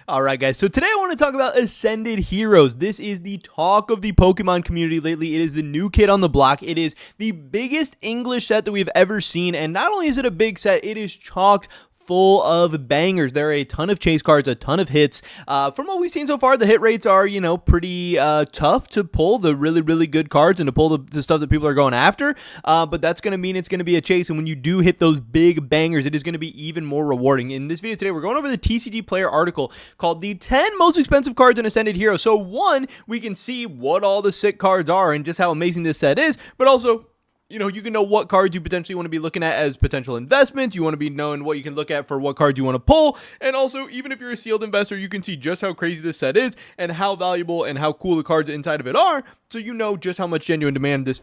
All right, guys. So today I want to talk about Ascended Heroes. This is the talk of the Pokemon community lately. It is the new kid on the block. It is the biggest English set that we've ever seen. And not only is it a big set, it is chocked full of bangers. There are a ton of chase cards, a ton of hits. From what we've seen so far, the hit rates are, pretty tough to pull the really, really good cards and to pull the stuff that people are going after. But that's going to mean it's going to be a chase. And when you do hit those big bangers, it is going to be even more rewarding. In this video today, we're going over the TCG Player article called the 10 most expensive cards in Ascended Heroes. So one, we can see what all the sick cards are and just how amazing this set is, but also you can know what cards you potentially want to be looking at as potential investments. You want to be knowing what you can look at for what cards you want to pull. And also, even if you're a sealed investor, you can see just how crazy this set is and how valuable and how cool the cards inside of it are. So you know just how much genuine demand this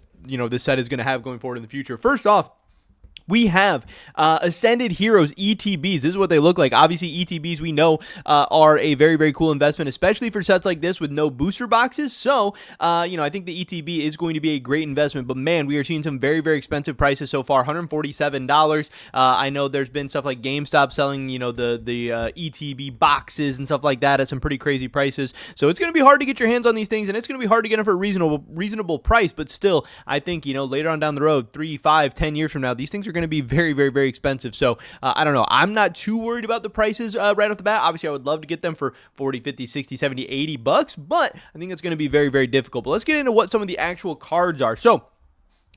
set is going to have going forward in the future. First off, we have Ascended Heroes ETBs. This is what they look like. Obviously, ETBs we know are a very, very cool investment, especially for sets like this with no booster boxes. So, I think the ETB is going to be a great investment. But man, we are seeing some very, very expensive prices so far. $147. I know there's been stuff like GameStop selling, the ETB boxes and stuff like that at some pretty crazy prices. So it's going to be hard to get your hands on these things, and it's going to be hard to get them for a reasonable price. But still, I think later on down the road, 3, 5, 10 years from now, these things are going to be very, very, very expensive. So I don't know. I'm not too worried about the prices right off the bat. Obviously, I would love to get them for 40, 50, 60, 70, 80 bucks, but I think it's going to be very, very difficult. But let's get into what some of the actual cards are. So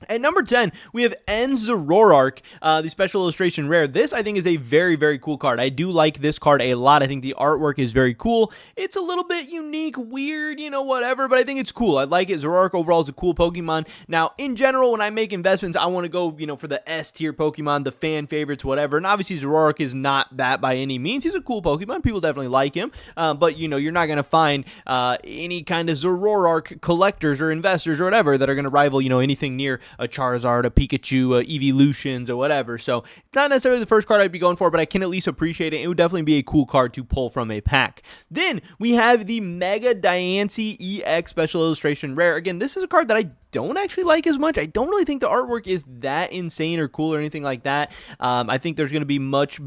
at number 10, we have Zoroark, the special illustration rare. This, I think, is a very, very cool card. I do like this card a lot. I think the artwork is very cool. It's a little bit unique, weird, whatever, but I think it's cool. I like it. Zoroark overall is a cool Pokemon. Now, in general, when I make investments, I want to go, for the S-tier Pokemon, the fan favorites, whatever. And obviously, Zoroark is not that by any means. He's a cool Pokemon. People definitely like him. But, you're not going to find any kind of Zoroark collectors or investors or whatever that are going to rival, anything near a Charizard, a Pikachu, Evolutions, or whatever. So it's not necessarily the first card I'd be going for, but I can at least appreciate it. It would definitely be a cool card to pull from a pack. Then we have the Mega Diancie EX Special Illustration Rare. Again, this is a card that I don't actually like as much. I don't really think the artwork is that insane or cool or anything like that. I think there's going to be much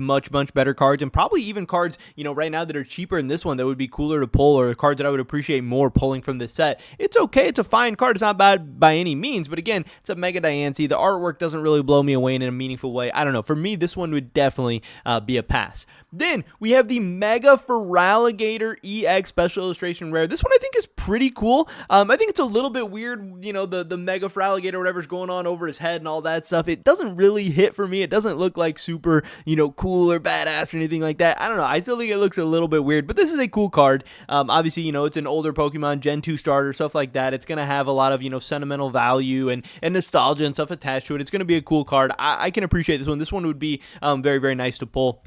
better cards, and probably even cards, right now that are cheaper than this one that would be cooler to pull, or cards that I would appreciate more pulling from this set. It's okay. It's a fine card. It's not bad by any means, but again, it's a Mega Diancie. The artwork doesn't really blow me away in a meaningful way. I don't know. For me, this one would definitely be a pass. Then we have the Mega Feraligatr EX Special Illustration Rare. This one I think is pretty cool. I think it's a little bit weird, the Mega Feraligatr, whatever's going on over his head and all that stuff. It doesn't really hit for me. It doesn't look like super, cool or badass or anything like that. I don't know. I still think it looks a little bit weird, but this is a cool card. Obviously, it's an older Pokemon, Gen 2 starter, stuff like that. It's going to have a lot of, sentimental value and nostalgia and stuff attached to it. It's going to be a cool card. I can appreciate this one. This one would be very, very nice to pull.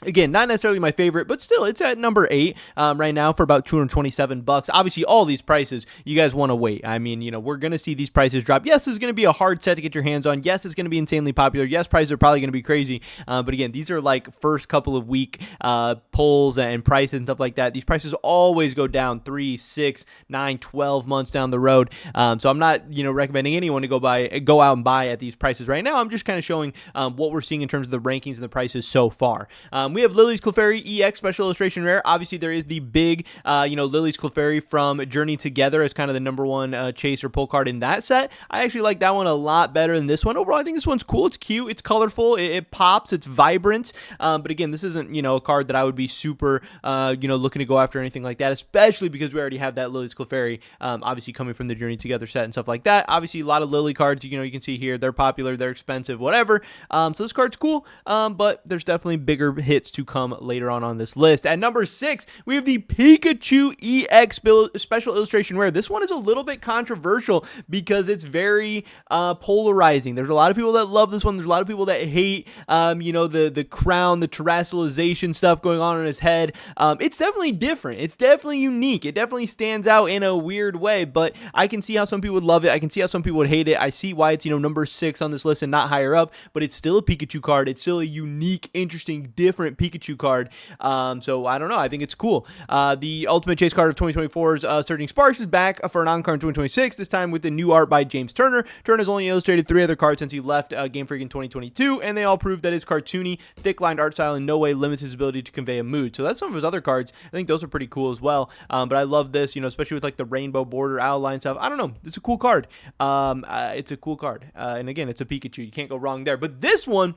Again, not necessarily my favorite, but still, it's at number 8 right now for about $227. Obviously, all these prices, you guys want to wait. I mean, we're going to see these prices drop. Yes, it's going to be a hard set to get your hands on. Yes, it's going to be insanely popular. Yes, prices are probably going to be crazy. But again, these are like first couple of week polls and prices and stuff like that. These prices always go down 3, 6, 9, 12 months down the road. So I'm not, recommending anyone to go out and buy at these prices right now. I'm just kind of showing what we're seeing in terms of the rankings and the prices so far. We have Lily's Clefairy EX Special Illustration Rare. Obviously, there is the big, Lily's Clefairy from Journey Together as kind of the number one chase or pull card in that set. I actually like that one a lot better than this one. Overall, I think this one's cool. It's cute. It's colorful. It pops. It's vibrant. But again, this isn't, a card that I would be super, looking to go after or anything like that, especially because we already have that Lily's Clefairy, obviously coming from the Journey Together set and stuff like that. Obviously, a lot of Lily cards, you can see here. They're popular. They're expensive, whatever. So this card's cool, but there's definitely bigger hits to come later on this list. At number 6, we have the Pikachu EX Special Illustration Rare. This one is a little bit controversial because it's very polarizing. There's a lot of people that love this one. There's a lot of people that hate, the crown, the terrestrialization stuff going on in his head. It's definitely different. It's definitely unique. It definitely stands out in a weird way, but I can see how some people would love it. I can see how some people would hate it. I see why it's, number 6 on this list and not higher up, but it's still a Pikachu card. It's still a unique, interesting, different Pikachu card. So I don't know. I think it's cool. The Ultimate Chase card of 2024's Surging Sparks is back for an on-card in 2026, this time with the new art by James Turner. Turner has only illustrated 3 other cards since he left Game Freak in 2022, and they all prove that his cartoony, thick-lined art style in no way limits his ability to convey a mood. So that's some of his other cards. I think those are pretty cool as well. But I love this, especially with like the rainbow border outline stuff. I don't know. It's a cool card. It's a cool card. And again, it's a Pikachu. You can't go wrong there. But this one,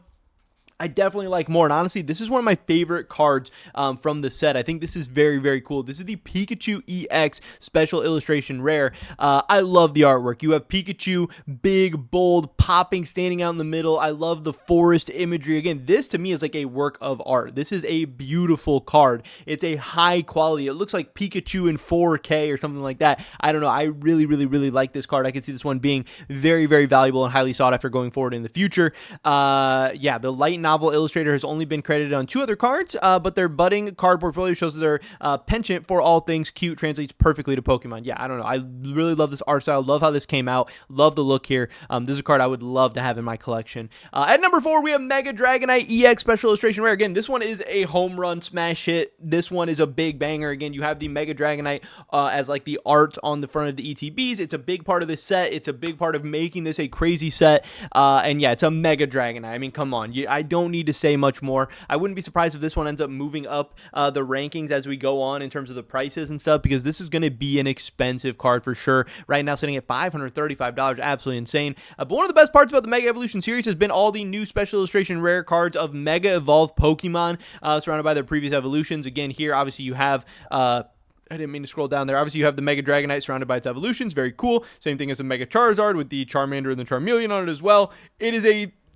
I definitely like more. And honestly, this is one of my favorite cards from the set. I think this is very, very cool. This is the Pikachu EX Special Illustration Rare. I love the artwork. You have Pikachu, big, bold, popping, standing out in the middle. I love the forest imagery. Again, this to me is like a work of art. This is a beautiful card. It's a high quality. It looks like Pikachu in 4K or something like that. I don't know. I really, really, really like this card. I can see this one being very, very valuable and highly sought after going forward in the future. Yeah, the light novel illustrator has only been credited on 2 other cards, but their budding card portfolio shows their penchant for all things cute translates perfectly to Pokemon. Yeah, I don't know. I really love this art style. Love how this came out. Love the look here. This is a card I would love to have in my collection. At number 4, we have Mega Dragonite EX Special Illustration Rare. Again, this one is a home run smash hit. This one is a big banger. Again, you have the Mega Dragonite as like the art on the front of the ETBs. It's a big part of this set. It's a big part of making this a crazy set. And yeah, it's a Mega Dragonite. I mean, come on. I don't need to say much more. I wouldn't be surprised if this one ends up moving up the rankings as we go on in terms of the prices and stuff, because this is going to be an expensive card for sure. Right now sitting at $535, absolutely insane. But one of the best parts about the Mega Evolution series has been all the new Special Illustration Rare cards of Mega Evolved Pokemon surrounded by their previous evolutions. Again, here obviously you have I didn't mean to scroll down there. Obviously, you have the Mega Dragonite surrounded by its evolutions. Very cool. Same thing as a Mega Charizard with the Charmander and the Charmeleon on it as well.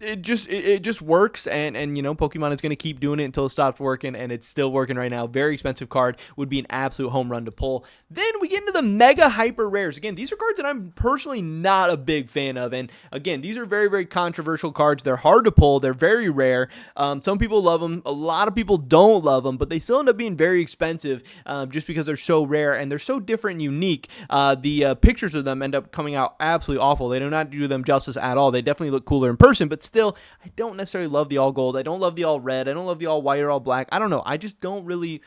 It just works, and Pokemon is going to keep doing it until it stops working, and it's still working right now. Very expensive card. Would be an absolute home run to pull. Then we get into the Mega Hyper Rares. Again, these are cards that I'm personally not a big fan of, and again, these are very, very controversial cards. They're hard to pull. They're very rare. Some people love them. A lot of people don't love them, but they still end up being very expensive just because they're so rare, and they're so different and unique. The pictures of them end up coming out absolutely awful. They do not do them justice at all. They definitely look cooler in person, but still, I don't necessarily love the all gold. I don't love the all red. I don't love the all white or all black. I don't know. I just don't really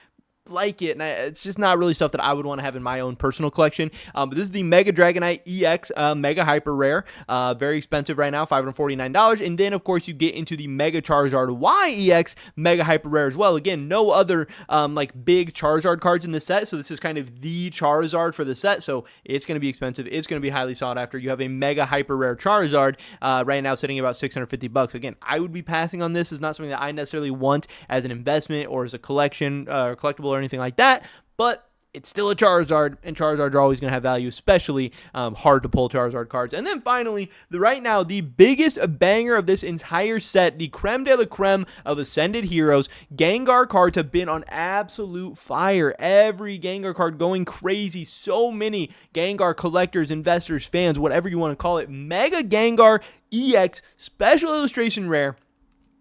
like it, and it's just not really stuff that I would want to have in my own personal collection. But this is the Mega Dragonite EX Mega Hyper Rare. Very expensive right now, $549. And then, of course, you get into the Mega Charizard Y EX Mega Hyper Rare as well. Again, no other like big Charizard cards in the set, so this is kind of the Charizard for the set, so it's going to be expensive. It's going to be highly sought after. You have a Mega Hyper Rare Charizard right now sitting at about $650. Again, I would be passing on this. It's not something that I necessarily want as an investment or as a collection, collectible or anything like that, but it's still a Charizard, and Charizards are always going to have value, especially hard to pull Charizard cards. And then finally, right now, the biggest banger of this entire set, the creme de la creme of Ascended Heroes, Gengar cards have been on absolute fire. Every Gengar card going crazy. So many Gengar collectors, investors, fans, whatever you want to call it. Mega Gengar EX Special Illustration Rare.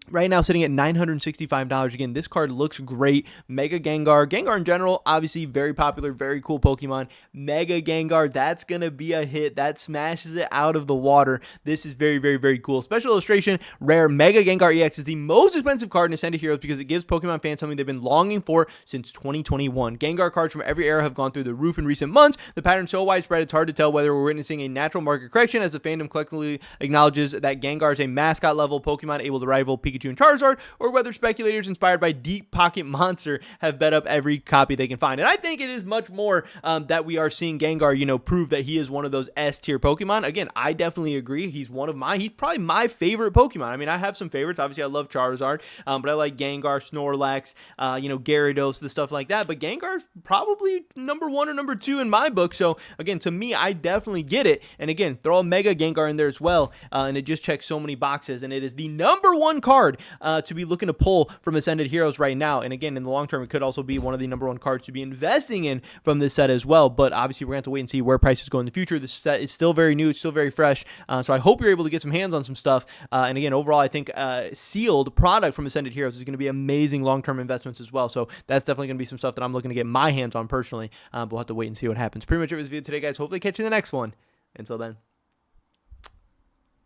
Right now sitting at $965. Again, this card looks great. Mega Gengar. Gengar in general, obviously very popular, very cool Pokemon. Mega Gengar, that's going to be a hit. That smashes it out of the water. This is very, very, very cool. Special Illustration Rare Mega Gengar EX is the most expensive card in Ascended Heroes because it gives Pokemon fans something they've been longing for since 2021. Gengar cards from every era have gone through the roof in recent months. The pattern's so widespread, it's hard to tell whether we're witnessing a natural market correction as the fandom collectively acknowledges that Gengar is a mascot level Pokemon able to rival Pikachu and Charizard, or whether speculators inspired by Deep Pocket Monster have bet up every copy they can find. And I think it is much more that we are seeing Gengar, prove that he is one of those S-tier Pokemon. Again, I definitely agree. He's probably my favorite Pokemon. I mean, I have some favorites. Obviously, I love Charizard, but I like Gengar, Snorlax, Gyarados, the stuff like that. But Gengar's probably number 1 or number 2 in my book. So again, to me, I definitely get it. And again, throw a Mega Gengar in there as well, and it just checks so many boxes. And it is the number 1 card to be looking to pull from Ascended Heroes right now. And again, in the long term, it could also be one of the number 1 cards to be investing in from this set as well. But obviously, we're going to have to wait and see where prices go in the future. This set is still very new. It's still very fresh. So I hope you're able to get some hands on some stuff. And again, overall, I think sealed product from Ascended Heroes is going to be amazing long-term investments as well. So that's definitely going to be some stuff that I'm looking to get my hands on personally. But we'll have to wait and see what happens. Pretty much it was this video today, guys. Hopefully catch you in the next one. Until then,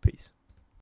peace.